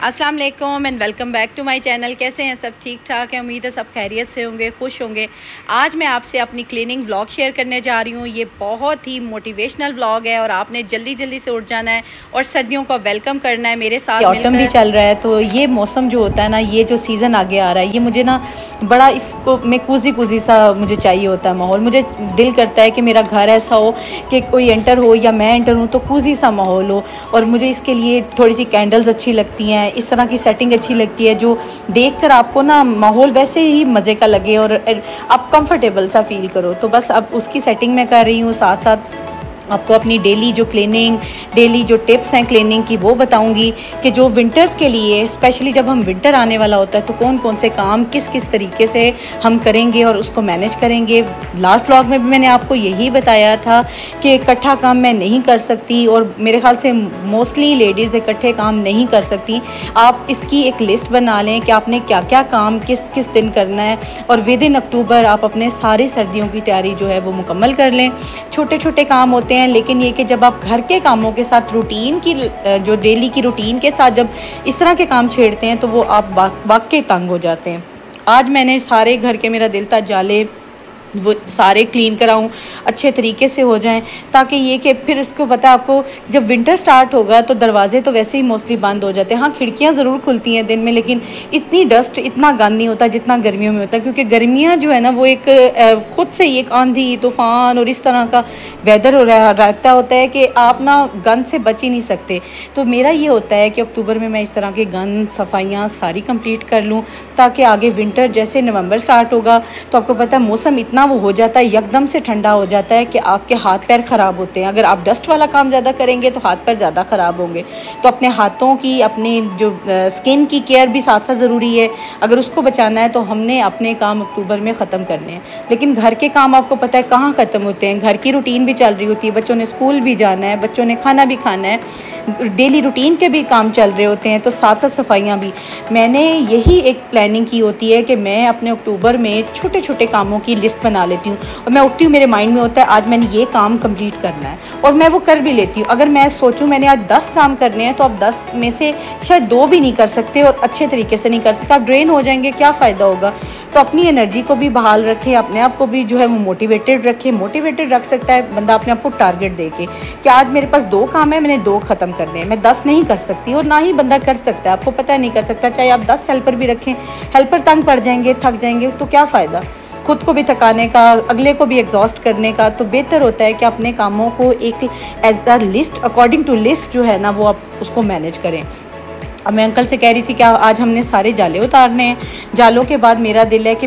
अस्सलाम वालेकुम and welcome back to my channel. कैसे हैं सब? ठीक ठाक है, उम्मीद है सब खैरियत से होंगे, खुश होंगे। आज मैं आपसे अपनी क्लीनिंग व्लॉग शेयर करने जा रही हूँ। ये बहुत ही मोटिवेशनल व्लॉग है और आपने जल्दी जल्दी से उठ जाना है और सर्दियों का वेलकम करना है मेरे साथ। ऑटम भी चल रहा है तो ये मौसम जो होता है ना, ये जो सीज़न आगे आ रहा है, ये मुझे ना बड़ा इसको मैं कूजी सा मुझे चाहिए होता है माहौल। मुझे दिल करता है कि मेरा घर ऐसा हो कि कोई एंटर हो या मैं एंटर हूँ तो कूजी सा माहौल हो। और मुझे इसके लिए थोड़ी सी कैंडल्स अच्छी लगती हैं, इस तरह की सेटिंग अच्छी लगती है जो देखकर आपको ना माहौल वैसे ही मज़े का लगे और आप कंफर्टेबल सा फील करो। तो बस अब उसकी सेटिंग मैं कर रही हूँ, साथ साथ आपको अपनी डेली जो क्लीनिंग, डेली जो टिप्स हैं क्लीनिंग की वो बताऊंगी कि जो विंटर्स के लिए, स्पेशली जब हम विंटर आने वाला होता है तो कौन कौन से काम किस किस तरीके से हम करेंगे और उसको मैनेज करेंगे। लास्ट व्लॉग में भी मैंने आपको यही बताया था कि इकट्ठा काम मैं नहीं कर सकती और मेरे ख्याल से मोस्टली लेडीज़ इकट्ठे काम नहीं कर सकती। आप इसकी एक लिस्ट बना लें कि आपने क्या क्या काम किस किस दिन करना है और विद इन अक्टूबर आप अपने सारी सर्दियों की तैयारी जो है वो मुकम्मल कर लें। छोटे छोटे काम होते हैं, लेकिन ये कि जब आप घर के कामों के साथ रूटीन की, जो डेली की रूटीन के साथ जब इस तरह के काम छेड़ते हैं तो वो आप वाकई तंग हो जाते हैं। आज मैंने सारे घर के, मेरा दिल था जाले वो सारे क्लीन कराऊं, अच्छे तरीके से हो जाएं, ताकि ये कि फिर उसको पता है आपको जब विंटर स्टार्ट होगा तो दरवाजे तो वैसे ही मोस्टली बंद हो जाते हैं। हाँ, खिड़कियां ज़रूर खुलती हैं दिन में, लेकिन इतनी डस्ट, इतना गंद नहीं होता जितना गर्मियों में होता है, क्योंकि गर्मियां जो है ना वो एक ख़ुद से ही एक आंधी तूफ़ान और इस तरह का वेदर रहता होता है कि आप ना गंद से बच ही नहीं सकते। तो मेरा ये होता है कि अक्टूबर में मैं इस तरह के गंद सफाइयाँ सारी कंप्लीट कर लूँ, ताकि आगे विंटर जैसे नवंबर स्टार्ट होगा तो आपको पता है मौसम इतना वो हो जाता है, एकदम से ठंडा हो जाता है कि आपके हाथ पैर ख़राब होते हैं। अगर आप डस्ट वाला काम ज़्यादा करेंगे तो हाथ पैर ज़्यादा ख़राब होंगे। तो अपने हाथों की, अपने जो स्किन की केयर भी साथ साथ ज़रूरी है। अगर उसको बचाना है तो हमने अपने काम अक्टूबर में ख़त्म करने हैं। लेकिन घर के काम आपको पता है कहाँ ख़त्म होते हैं। घर की रूटीन भी चल रही होती है, बच्चों ने स्कूल भी जाना है, बच्चों ने खाना भी खाना है, डेली रूटीन के भी काम चल रहे होते हैं, तो साथ साथ सफाइयाँ भी। मैंने यही एक प्लानिंग की होती है कि मैं अपने अक्टूबर में छोटे छोटे कामों की लिस्ट बना लेती हूँ और मैं उठती हूँ, मेरे माइंड में होता है आज मैंने ये काम कंप्लीट करना है और मैं वो कर भी लेती हूँ। अगर मैं सोचूं मैंने आज 10 काम करने हैं तो आप 10 में से शायद 2 भी नहीं कर सकते और अच्छे तरीके से नहीं कर सकते, आप ड्रेन हो जाएंगे, क्या फ़ायदा होगा। तो अपनी एनर्जी को भी बहाल रखें, अपने आप को भी जो है वो मोटिवेटेड रखें। मोटिवेटेड रख सकता है बंदा अपने आप को टारगेट दे के कि आज मेरे पास 2 काम है, मैंने 2 ख़त्म करने हैं, मैं 10 नहीं कर सकती। और ना ही बंदा कर सकता है, आपको पता है नहीं कर सकता। चाहे आप 10 हेल्पर भी रखें, हेल्पर तंग पड़ जाएंगे, थक जाएंगे, तो क्या फ़ायदा खुद को भी थकाने का, अगले को भी एग्जॉस्ट करने का। तो बेहतर होता है कि अपने कामों को एक as a list, according to list जो है ना वो आप उसको मैनेज करें। अब मैं अंकल से कह रही थी कि आज हमने सारे जाले उतारने हैं। जालों के बाद मेरा दिल है कि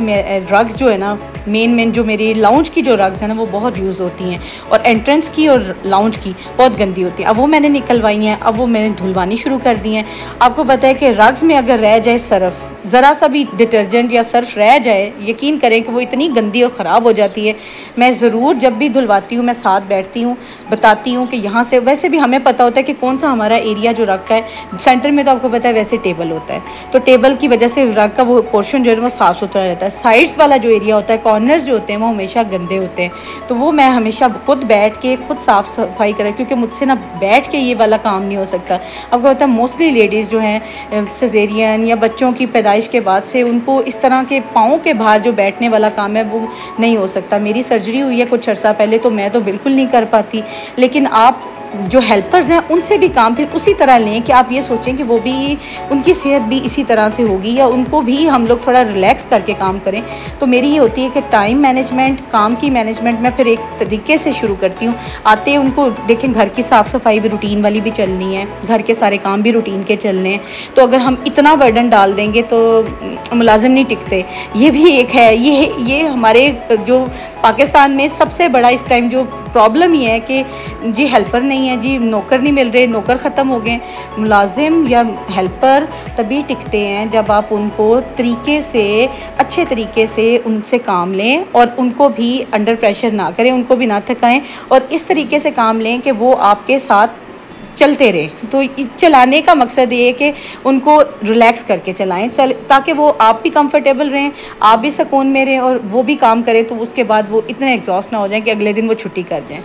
रग्स जो है ना, मेन जो मेरी लाउंज की जो रग्स है ना वो बहुत यूज़ होती हैं और एंट्रेंस की और लाउंज की बहुत गंदी होती है। अब वो मैंने निकलवाई हैं, अब वो मैंने धुलवानी शुरू कर दी हैं। आपको पता है कि रग्स में अगर रह जाए सर्फ, ज़रा सा भी डिटर्जेंट या सर्फ रह जाए, यकीन करें कि वो इतनी गंदी और ख़राब हो जाती है। मैं ज़रूर जब भी धुलवाती हूँ मैं साथ बैठती हूँ, बताती हूँ कि यहाँ से, वैसे भी हमें पता होता है कि कौन सा हमारा एरिया जो रग का है। सेंटर में तो आपको पता है वैसे टेबल होता है, तो टेबल की वजह से रग का वो पोर्शन जो है वो साफ़ सुथरा रहता है। साइड्स वाला जो एरिया होता है, कॉर्नर्स जो होते हैं वो हमेशा गंदे होते हैं। तो वो मैं हमेशा खुद बैठ के खुद साफ़ सफाई करें, क्योंकि मुझसे ना बैठ के ये वाला काम नहीं हो सकता। आपको पता है मोस्टली लेडीज़ जो हैं सिजेरियन या बच्चों की पैदाइश के बाद से उनको इस तरह के पाँव के बाहर जो बैठने वाला काम है वो नहीं हो सकता। मेरी सर्जरी हुई है कुछ अर्सा पहले, तो मैं तो बिल्कुल नहीं कर पाती। लेकिन आप जो हेल्पर्स हैं उनसे भी काम फिर उसी तरह लें कि आप ये सोचें कि वो भी, उनकी सेहत भी इसी तरह से होगी या उनको भी हम लोग थोड़ा रिलैक्स करके काम करें। तो मेरी ये होती है कि टाइम मैनेजमेंट, काम की मैनेजमेंट मैं फिर एक तरीके से शुरू करती हूँ। आते हैं उनको देखें, घर की साफ़ सफाई भी रूटीन वाली भी चलनी है, घर के सारे काम भी रूटीन के चलने हैं। तो अगर हम इतना बर्डन डाल देंगे तो मुलाजिम नहीं टिकते। ये भी एक है, ये हमारे जो पाकिस्तान में सबसे बड़ा इस टाइम जो प्रॉब्लम ये है कि जी हेल्पर नहीं है, जी नौकर नहीं मिल रहे, नौकर ख़त्म हो गए। मुलाजिम या हेल्पर तभी टिकते हैं जब आप उनको तरीके से, अच्छे तरीके से उनसे काम लें और उनको भी अंडर प्रेशर ना करें, उनको भी ना थकाएं और इस तरीके से काम लें कि वो आपके साथ चलते रहें। तो चलाने का मकसद ये है कि उनको रिलैक्स करके चलाएं, ताकि वो आप भी कंफर्टेबल रहें, आप भी सुकून में रहें और वो भी काम करें तो उसके बाद वो इतने एग्जॉस्ट ना हो जाएं कि अगले दिन वो छुट्टी कर जाएं।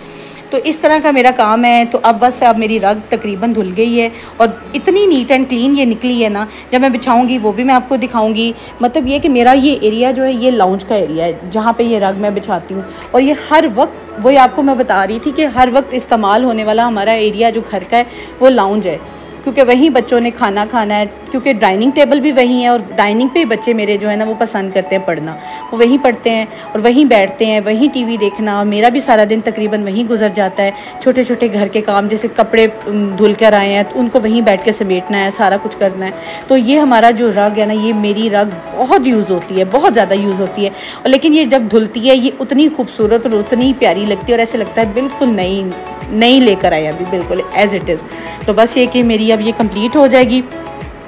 तो इस तरह का मेरा काम है। तो अब बस अब मेरी रग तकरीबन धुल गई है और इतनी नीट एंड क्लीन ये निकली है ना, जब मैं बिछाऊंगी वो भी मैं आपको दिखाऊंगी। मतलब ये कि मेरा ये एरिया जो है ये लाउंज का एरिया है जहाँ पे ये रग मैं बिछाती हूँ, और ये हर वक्त, वही आपको मैं बता रही थी कि हर वक्त इस्तेमाल होने वाला हमारा एरिया जो घर का है वो लाउंज है, क्योंकि वहीं बच्चों ने खाना खाना है, क्योंकि डाइनिंग टेबल भी वहीं है और डाइनिंग पे बच्चे मेरे जो है ना वो पसंद करते हैं पढ़ना, वो वहीं पढ़ते हैं और वहीं बैठते हैं, वहीं टीवी देखना। और मेरा भी सारा दिन तकरीबन वहीं गुजर जाता है। छोटे छोटे घर के काम जैसे कपड़े धुल कर आए हैं तो उनको वहीं बैठ के समेटना है, सारा कुछ करना है। तो ये हमारा जो रग है ना, ये मेरी रग बहुत यूज़ होती है, बहुत ज़्यादा यूज़ होती है। और लेकिन ये जब धुलती है ये उतनी खूबसूरत और उतनी प्यारी लगती है, और ऐसे लगता है बिल्कुल नई लेकर आए अभी, बिल्कुल एज़ इट इज़। तो बस ये कि मेरी अब ये कंप्लीट हो जाएगी।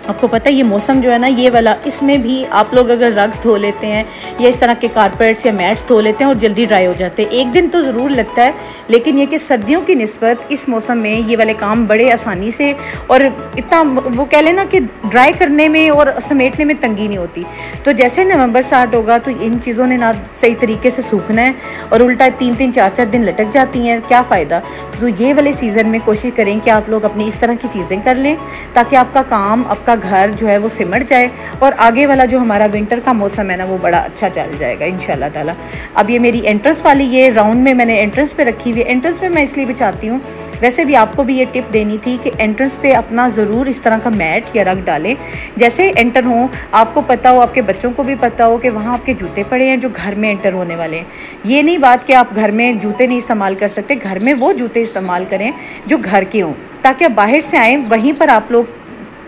आपको पता है ये मौसम जो है ना ये वाला, इसमें भी आप लोग अगर रग्स धो लेते हैं या इस तरह के कारपेट्स या मैट्स धो लेते हैं और जल्दी ड्राई हो जाते हैं। एक दिन तो ज़रूर लगता है, लेकिन ये कि सर्दियों की निस्बत इस मौसम में ये वाले काम बड़े आसानी से और इतना वो कह लेना कि ड्राई करने में और समेटने में तंगी नहीं होती। तो जैसे नवंबर स्टार्ट होगा तो इन चीज़ों ने ना सही तरीके से सूखना है और उल्टा 3-3 4-4 दिन लटक जाती हैं, क्या फ़ायदा। तो ये वाले सीज़न में कोशिश करें कि आप लोग अपनी इस तरह की चीज़ें कर लें ताकि आपका काम, आपका घर जो है वो सिमट जाए और आगे वाला जो हमारा विंटर का मौसम है ना वो बड़ा अच्छा चल जाएगा इंशाल्लाह ताला। अब ये मेरी एंट्रेंस वाली ये राउंड में मैंने एंट्रेंस पे रखी हुई है। एंट्रेंस पे मैं इसलिए बिछाती हूँ, वैसे भी आपको भी ये टिप देनी थी कि एंट्रेंस पे अपना ज़रूर इस तरह का मैट या रग डालें। जैसे एंटर हो, आपको पता हो, आपके बच्चों को भी पता हो कि वहाँ आपके जूते पड़े हैं जो घर में एंटर होने वाले हैं। ये नहीं बात कि आप घर में जूते नहीं इस्तेमाल कर सकते, घर में वो जूते इस्तेमाल करें जो घर के हों, ताकि आप बाहर से आएँ वहीं पर आप लोग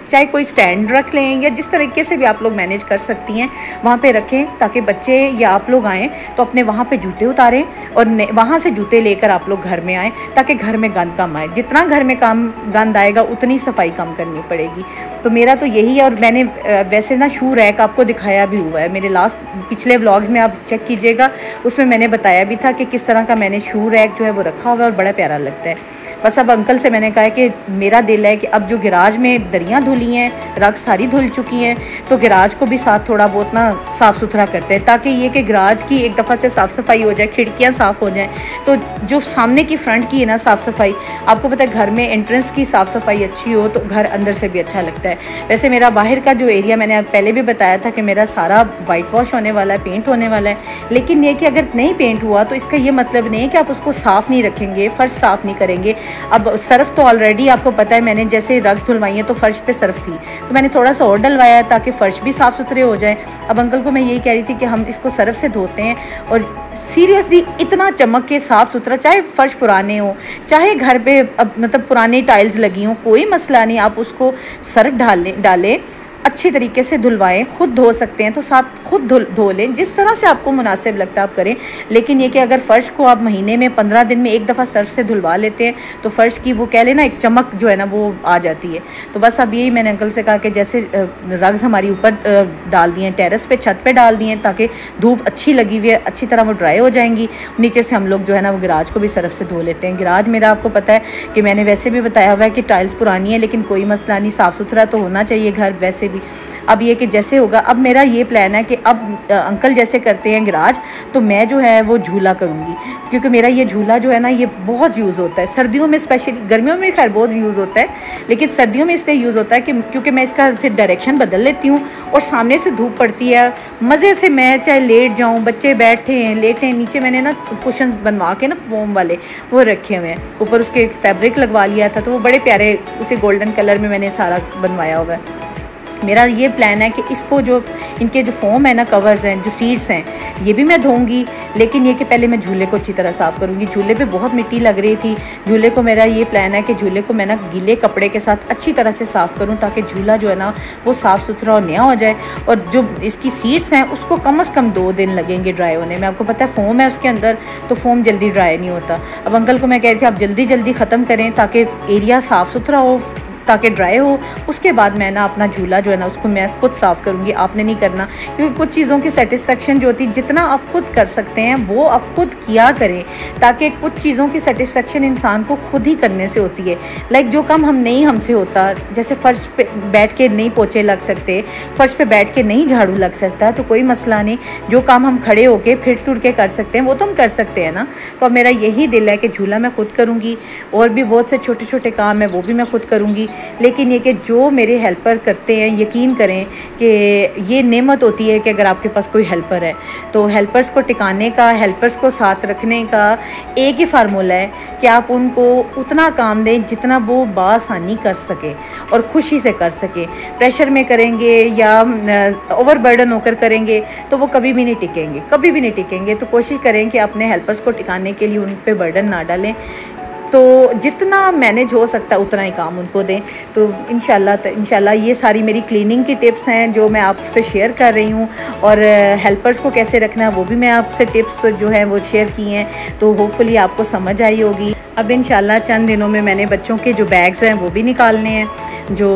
चाहे कोई स्टैंड रख लें या जिस तरीके से भी आप लोग मैनेज कर सकती हैं वहाँ पे रखें, ताकि बच्चे या आप लोग आएँ तो अपने वहाँ पे जूते उतारें और वहाँ से जूते लेकर आप लोग घर में आएँ, ताकि घर में गंद कम आए। जितना घर में गंद आएगा उतनी सफाई कम करनी पड़ेगी। तो मेरा तो यही है। और मैंने वैसे ना शू रैक आपको दिखाया भी हुआ है मेरे पिछले व्लॉग्स में, आप चेक कीजिएगा, उसमें मैंने बताया भी था कि किस तरह का मैंने शू रैक जो है वो रखा हुआ है और बड़ा प्यारा लगता है। बस अब अंकल से मैंने कहा कि मेरा दिल है कि अब जो गिराज में दरियाँ धुली हैं, रग सारी धुल चुकी हैं, तो गिराज को भी साथ थोड़ा बहुत ना साफ़ सुथरा करते हैं, ताकि ये कि गिराज की एक दफ़ा से साफ़ सफाई हो जाए, खिड़कियाँ साफ़ हो जाएं। तो जो सामने की फ्रंट की है ना साफ़ सफाई, आपको पता है घर में एंट्रेंस की साफ़ सफाई अच्छी हो तो घर अंदर से भी अच्छा लगता है। वैसे मेरा बाहर का जो एरिया मैंने पहले भी बताया था कि मेरा सारा वाइट वॉश होने वाला है, पेंट होने वाला है। लेकिन ये कि अगर नहीं पेंट हुआ तो इसका ये मतलब नहीं है कि आप उसको साफ़ नहीं रखेंगे, फ़र्श साफ़ नहीं करेंगे। अब सर्फ तो ऑलरेडी आपको पता है, मैंने जैसे रग्स धुलवाई हैं तो फ़र्श पे सर्फ थी तो मैंने थोड़ा सा और डलवाया ताकि फ़र्श भी साफ़ सुथरे हो जाए। अब अंकल को मैं यही कह रही थी कि हम इसको सर्फ से धोते हैं और सीरियसली इतना चमक के साफ़ सुथरा, चाहे फ़र्श पुराने हो, चाहे घर पे अब मतलब पुरानी टाइल्स लगी हों, कोई मसला नहीं, आप उसको सर्फ डालें अच्छी तरीके से धुलवाएं। खुद धो सकते हैं तो साथ खुद धो लें, जिस तरह से आपको मुनासिब लगता है आप करें। लेकिन ये कि अगर फ़र्श को आप महीने में 15 दिन में एक दफ़ा सर्फ से धुलवा लेते हैं तो फ़र्श की वो कह लेना एक चमक जो है ना वो आ जाती है। तो बस अब यही मैंने अंकल से कहा कि जैसे रग्स हमारी ऊपर डाल दिए, टेरेस पे छत पे डाल दिए ताकि धूप अच्छी लगी हुई है, अच्छी तरह वो ड्राई हो जाएंगी। नीचे से हम लोग जो है ना वो गिराज को भी सर्फ से धो लेते हैं। गिराज मेरा आपको पता है कि मैंने वैसे भी बताया हुआ है कि टाइल्स पुरानी है, लेकिन कोई मसला नहीं, साफ़ सुथरा तो होना चाहिए घर वैसे भी। अब ये कि जैसे होगा, अब मेरा ये प्लान है कि अब अंकल जैसे करते हैं गिराज, तो मैं जो है वो झूला करूँगी, क्योंकि मेरा ये झूला जो है ना ये बहुत यूज़ होता है सर्दियों में, स्पेशली गर्मियों में खैर बहुत यूज़ होता है, लेकिन सर्दियों में इसलिए यूज़ होता है कि क्योंकि मैं इसका फिर डायरेक्शन बदल लेती हूँ और सामने से धूप पड़ती है, मज़े से मैं चाहे लेट जाऊँ, बच्चे बैठे हैं लेटे हैं, नीचे मैंने ना कुशन्स बनवा के ना फोम वाले वो रखे हुए हैं, ऊपर उसके फैब्रिक लगवा लिया था तो वो बड़े प्यारे उसे गोल्डन कलर में मैंने सारा बनवाया हुआ है। मेरा ये प्लान है कि इसको जो इनके जो फोम है ना, कवर्स हैं, जो सीट्स हैं, ये भी मैं धोऊंगी, लेकिन ये कि पहले मैं झूले को अच्छी तरह साफ़ करूँगी। झूले पे बहुत मिट्टी लग रही थी, झूले को मेरा ये प्लान है कि झूले को मैं ना गीले कपड़े के साथ अच्छी तरह से साफ़ करूँ ताकि झूला जो है ना वो साफ़ सुथरा और नया हो जाए। और जो इसकी सीट्स हैं उसको कम से कम 2 दिन लगेंगे ड्राई होने में। आपको पता है फोम है उसके अंदर, तो फोम जल्दी ड्राई नहीं होता। अब अंकल को मैं कह रही थी आप जल्दी ख़त्म करें ताकि एरिया साफ़ सुथरा हो, ताकि ड्राई हो। उसके बाद मैं ना अपना झूला जो है ना उसको मैं खुद साफ़ करूँगी, आपने नहीं करना। क्योंकि कुछ चीज़ों की सेटिस्फेक्शन जो होती है, जितना आप खुद कर सकते हैं वो आप खुद किया करें, ताकि कुछ चीज़ों की सेटिस्फेक्शन इंसान को खुद ही करने से होती है। लाइक जो काम हम नहीं हमसे होता, जैसे फ़र्श पे बैठ के नहीं पोछे लग सकते, फ़र्श पे बैठ के नहीं झाड़ू लग सकता, तो कोई मसला नहीं। जो काम हम खड़े होके फिर टुर के कर सकते हैं वो तो हम कर सकते हैं ना। तो अब मेरा यही दिल है कि झूला मैं खुद करूँगी, और भी बहुत से छोटे छोटे काम है वो भी मैं खुद करूँगी। लेकिन ये कि जो मेरे हेल्पर करते हैं, यकीन करें कि ये नेमत होती है कि अगर आपके पास कोई हेल्पर है, तो हेल्पर्स को टिकाने का, हेल्पर्स को साथ रखने का एक ही फार्मूला है कि आप उनको उतना काम दें जितना वो बासानी कर सके और ख़ुशी से कर सके। प्रेशर में करेंगे या ओवरबर्डन होकर करेंगे तो वो कभी भी नहीं टिकेंगे, कभी भी नहीं टिकेंगे। तो कोशिश करें कि अपने हेल्पर्स को टिकाने के लिए उन पे बर्डन ना डालें, तो जितना मैनेज हो सकता है उतना ही काम उनको दें। तो इंशाल्लाह ये सारी मेरी क्लीनिंग की टिप्स हैं जो मैं आपसे शेयर कर रही हूँ, और हेल्पर्स को कैसे रखना है वो भी मैं आपसे टिप्स जो है वो शेयर की हैं, तो होपफुली आपको समझ आई होगी। अब इंशाल्लाह चंद दिनों में मैंने बच्चों के जो बैग्स हैं वो भी निकालने हैं, जो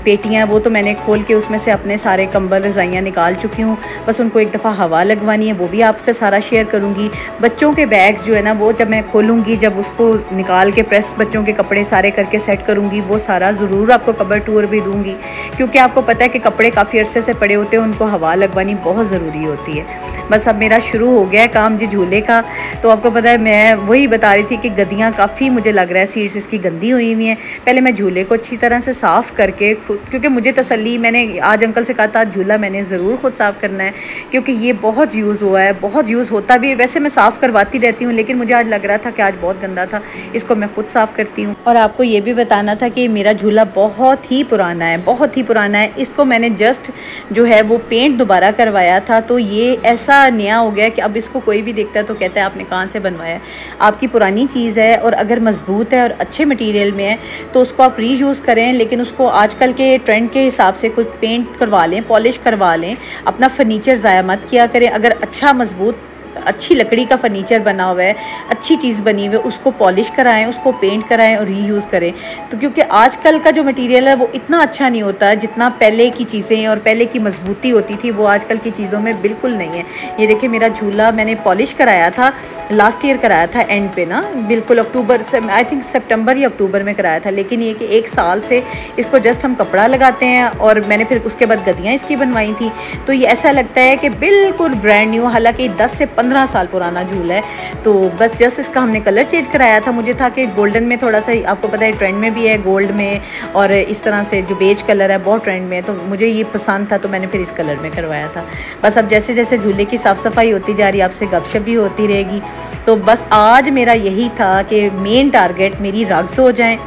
पेटियाँ वो तो मैंने खोल के उसमें से अपने सारे कंबल रज़ाइयाँ निकाल चुकी हूँ, बस उनको एक दफ़ा हवा लगवानी है, वो भी आपसे सारा शेयर करूँगी। बच्चों के बैग्स जो है ना वो जब मैं खोलूँगी, जब उसको निकाल के प्रेस बच्चों के कपड़े सारे करके सेट करूँगी, वो सारा ज़रूर आपको कबर टूर भी दूँगी, क्योंकि आपको पता है कि कपड़े काफ़ी अरसे से पड़े होते हैं, उनको हवा लगवानी बहुत ज़रूरी होती है। बस अब मेरा शुरू हो गया है काम जी झूले का। तो आपको पता है मैं वही बता रही थी कि गद्दियाँ काफ़ी मुझे लग रहा है सीट्स इसकी गंदी हुई हुई हैं। पहले मैं झूले को अच्छी तरह से साफ़ करके खुद, क्योंकि मुझे तसल्ली, मैंने आज अंकल से कहा था झूला मैंने ज़रूर खुद साफ़ करना है, क्योंकि ये बहुत यूज़ हुआ है, बहुत यूज़ होता भी है। वैसे मैं साफ़ करवाती रहती हूँ, लेकिन मुझे आज लग रहा था कि आज बहुत गंदा था, इसको मैं खुद साफ़ करती हूँ। और आपको ये भी बताना था कि मेरा झूला बहुत ही पुराना है, बहुत ही पुराना है। इसको मैंने जस्ट जो है वो पेंट दोबारा करवाया था, तो ये ऐसा नया हो गया कि अब इसको कोई भी देखता है तो कहता है आपने कहाँ से बनवाया है। आपकी पुरानी चीज़ है और अगर मज़बूत है और अच्छे मटेरियल में है तो उसको आप रीयूज़ करें, लेकिन उसको आजकल के ट्रेंड के हिसाब से कोई पेंट करवा लें, पॉलिश करवा लें, अपना फर्नीचर ज़ाया मत किया करें। अगर अच्छा मज़बूत अच्छी लकड़ी का फर्नीचर बना हुआ है, अच्छी चीज़ बनी हुई है, उसको पॉलिश कराएं, उसको पेंट कराएं और रीयूज़ करें। तो क्योंकि आजकल का जो मटेरियल है वो इतना अच्छा नहीं होता है जितना पहले की चीज़ें और पहले की मजबूती होती थी, वो आजकल की चीज़ों में बिल्कुल नहीं है। ये देखिए मेरा झूला मैंने पॉलिश कराया था, लास्ट ईयर कराया था एंड पे ना, बिल्कुल अक्टूबर से, आई थिंक सितंबर या अक्टूबर में कराया था। लेकिन ये कि 1 साल से इसको जस्ट हम कपड़ा लगाते हैं, और मैंने फिर उसके बाद गद्दियाँ इसकी बनवाई थी, तो ये ऐसा लगता है कि बिल्कुल ब्रांड न्यू, हालाँकि 10 से 15 साल पुराना झूला है। तो बस जस्ट इसका हमने कलर चेंज कराया था। मुझे था कि गोल्डन में थोड़ा सा, आपको पता है ट्रेंड में भी है गोल्ड में, और इस तरह से जो बेज कलर है बहुत ट्रेंड में है, तो मुझे ये पसंद था, तो मैंने फिर इस कलर में करवाया था। बस अब जैसे जैसे झूले की साफ़ सफाई होती जा रही है, आपसे गपशप भी होती रहेगी। तो बस आज मेरा यही था कि मेन टारगेट मेरी रग्स हो जाएँ,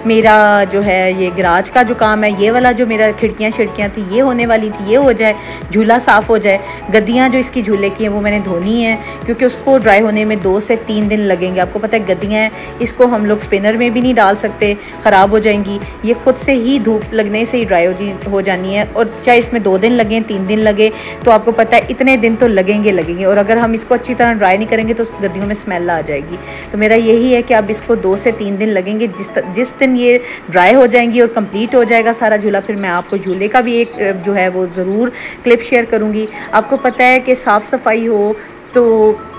मेरा जो है ये गराज का जो काम है, ये वाला जो मेरा खिड़कियाँ शिड़कियाँ थी ये होने वाली थी, ये हो जाए, झूला साफ़ हो जाए। गद्दियाँ जो इसकी झूले की हैं वो मैंने धोनी है, क्योंकि उसको ड्राई होने में 2 से 3 दिन लगेंगे। आपको पता है गद्दियाँ हैं, इसको हम लोग स्पिनर में भी नहीं डाल सकते, ख़राब हो जाएंगी। ये खुद से ही धूप लगने से ही ड्राई हो जानी है, और चाहे इसमें 2 दिन लगें 3 दिन लगे, तो आपको पता है इतने दिन तो लगेंगे। और अगर हम इसको अच्छी तरह ड्राई नहीं करेंगे तो गद्दियों में स्मेल आ जाएगी। तो मेरा यही है कि अब इसको 2 से 3 दिन लगेंगे। जिस दिन ये ड्राई हो जाएंगी और कंप्लीट हो जाएगा सारा झूला, फिर मैं आपको झूले का भी एक जो है वो ज़रूर क्लिप शेयर करूँगी। आपको पता है कि साफ़ सफाई हो तो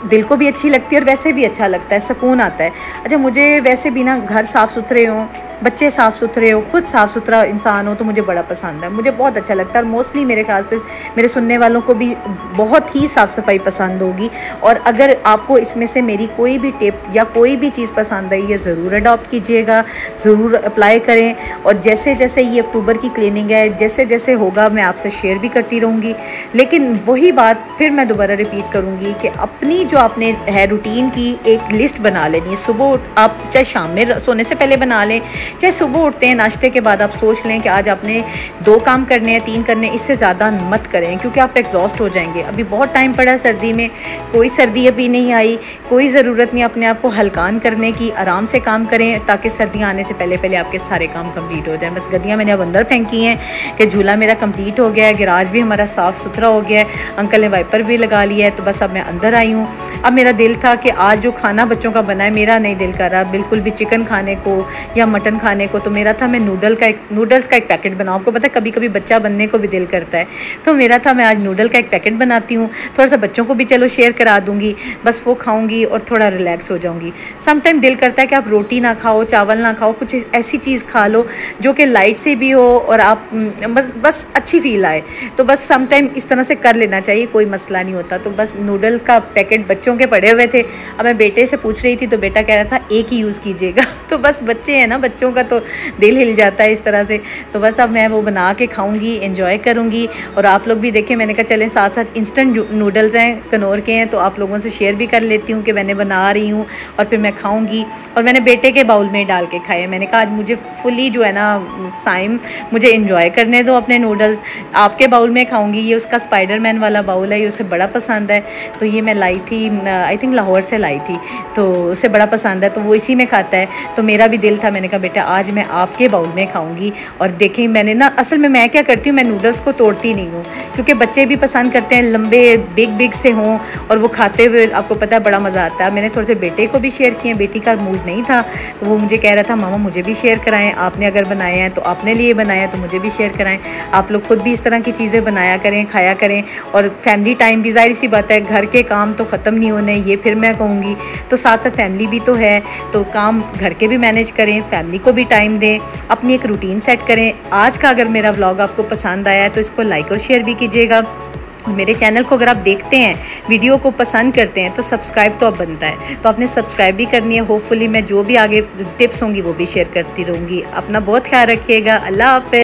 दिल को भी अच्छी लगती है और वैसे भी अच्छा लगता है, सुकून आता है। अच्छा, मुझे वैसे भी ना घर साफ़ सुथरे हों, बच्चे साफ़ सुथरे हो, खुद साफ़ सुथरा इंसान हो, तो मुझे बड़ा पसंद है, मुझे बहुत अच्छा लगता है। और मोस्टली मेरे ख्याल से मेरे सुनने वालों को भी बहुत ही साफ़ सफाई पसंद होगी। और अगर आपको इसमें से मेरी कोई भी टिप या कोई भी चीज़ पसंद आई है, ज़रूर अडॉप्ट कीजिएगा, ज़रूर अप्लाई करें। और जैसे जैसे ये अक्टूबर की क्लीनिंग है, जैसे जैसे होगा मैं आपसे शेयर भी करती रहूँगी। लेकिन वही बात फिर मैं दोबारा रिपीट करूँगी कि अपनी जो आपने है रूटीन की एक लिस्ट बना लेनी है। सुबह आप चाहे शाम में सोने से पहले बना लें, चाहे सुबह उठते हैं नाश्ते के बाद आप सोच लें कि आज आपने 2 काम करने हैं, 3 करने, इससे ज़्यादा मत करें, क्योंकि आप एग्जॉस्ट हो जाएंगे। अभी बहुत टाइम पड़ा है सर्दी में, कोई सर्दी अभी नहीं आई, कोई ज़रूरत नहीं अपने आप को हल्कान करने की, आराम से काम करें ताकि सर्दियाँ आने से पहले पहले आपके सारे काम कंप्लीट हो जाएं। बस गद्दियाँ मैंने अब अंदर फेंकी हैं कि झूला मेरा कंप्लीट हो गया है, गैराज भी हमारा साफ़ सुथरा हो गया है, अंकल ने वाइपर भी लगा लिया है। तो बस अब मैं अंदर आई हूँ अब मेरा दिल था कि आज जो खाना बच्चों का बना है, मेरा नहीं दिल कर रहा बिल्कुल भी चिकन खाने को या मटन खाने को, तो मेरा था मैं नूडल्स का एक पैकेट बनाऊँ। आपको पता है कभी कभी बच्चा बनने को भी दिल करता है, तो मेरा था मैं आज नूडल का एक पैकेट बनाती हूँ, थोड़ा सा बच्चों को भी चलो शेयर करा दूँगी, बस वो खाऊँगी और थोड़ा रिलैक्स हो जाऊँगी। सम टाइम दिल करता है कि आप रोटी ना खाओ, चावल ना खाओ, कुछ ऐसी चीज़ खा लो जो कि लाइट से भी हो और आप बस अच्छी फील आए, तो बस सम टाइम इस तरह से कर लेना चाहिए, कोई मसला नहीं होता। तो बस नूडल का पैकेट बच्चों के पड़े हुए थे, अब मैं बेटे से पूछ रही थी तो बेटा कह रहा था एक ही यूज़ कीजिएगा। तो बस बच्चे हैं ना, बच्चों का तो दिल हिल जाता है इस तरह से। तो बस अब मैं वो बना के खाऊंगी, एंजॉय करूंगी, और आप लोग भी देखें। मैंने कहा चलें साथ साथ इंस्टेंट नूडल्स हैं, कनौर के हैं, तो आप लोगों से शेयर भी कर लेती हूँ कि मैंने बना रही हूँ और फिर मैं खाऊँगी। और मैंने बेटे के बाउल में डाल के खाए। मैंने कहा आज मुझे फुली जो है ना साइम मुझे एंजॉय करने दो अपने नूडल्स, आपके बाउल में खाऊंगी। ये उसका स्पाइडरमैन वाला बाउल है, ये उसे बड़ा पसंद है, तो ये मैं लाई थी आई थिंक लाहौर से लाई थी, तो उसे बड़ा पसंद है, तो वो इसी में खाता है। तो मेरा भी दिल था, मैंने कहा बेटा आज मैं आपके बाउल में खाऊंगी। और देखें मैंने ना असल में मैं क्या करती हूँ, मैं नूडल्स को तोड़ती नहीं हूँ, क्योंकि बच्चे भी पसंद करते हैं लंबे बिग से हों और वो खाते हुए आपको पता है बड़ा मज़ा आता है। मैंने थोड़े से बेटे को भी शेयर किए, बेटी का मूड नहीं था तो वो मुझे कह रहा था मामा मुझे भी शेयर कराएं, आपने अगर बनाए हैं तो आपने लिए बनाया तो मुझे भी शेयर कराएं। आप लोग खुद भी इस तरह की चीज़ें बनाया करें, खाया करें। और फैमिली टाइम भी ज़ाहिर सी बात है, घर के काम तो ख़त्म नहीं होने, ये फिर मैं कहूँगी, तो साथ साथ फैमिली भी तो है, तो काम घर के भी मैनेज करें, फैमिली को भी टाइम दें, अपनी एक रूटीन सेट करें। आज का अगर मेरा व्लॉग आपको पसंद आया है तो इसको लाइक और शेयर भी कीजिएगा। मेरे चैनल को अगर आप देखते हैं, वीडियो को पसंद करते हैं, तो सब्सक्राइब तो अब बनता है, तो आपने सब्सक्राइब भी करनी है। होपफुली मैं जो भी आगे टिप्स होंगी वो भी शेयर करती रहूँगी। अपना बहुत ख्याल रखिएगा। अल्लाह हाफ़िज़।